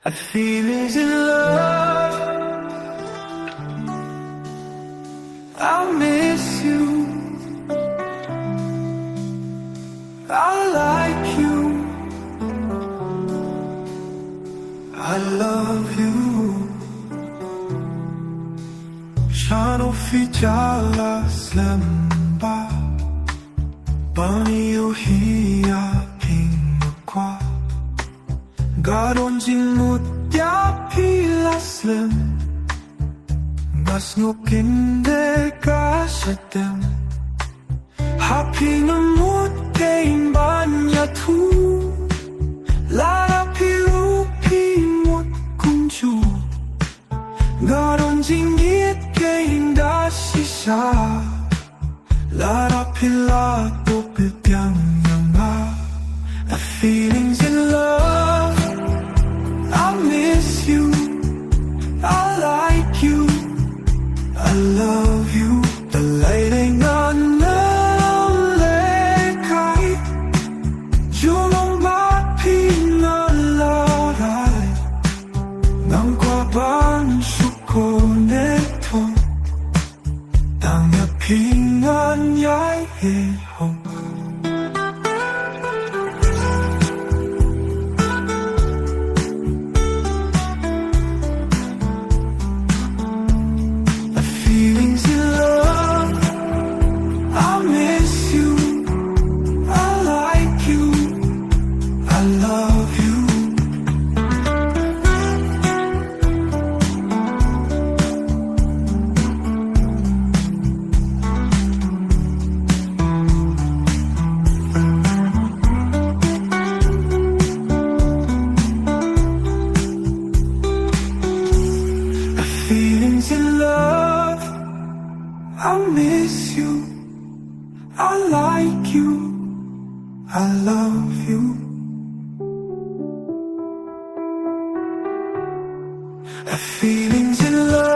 I feel is in love. I miss you. I like you. I love you. Shano fi jala slamba. Bani uhiya pingwa. Garon jin mutya pilaslim. Mas nukinde kashatem. Happy na mutkain banya tu. Lara piru pi mut kunju. Garon jin yit kain da shisha. Lara pila to pityang yanga. A feelings in love. I miss you. I like you. I love you. The light ain't on kai. Julong bat pina laray. Nang kwa ban suko neto. Tangya pingan yai he hong. Feelings in love. I miss you. I like you. I love you. Feelings in love. I miss you. I like you. I love you. Feelings in love.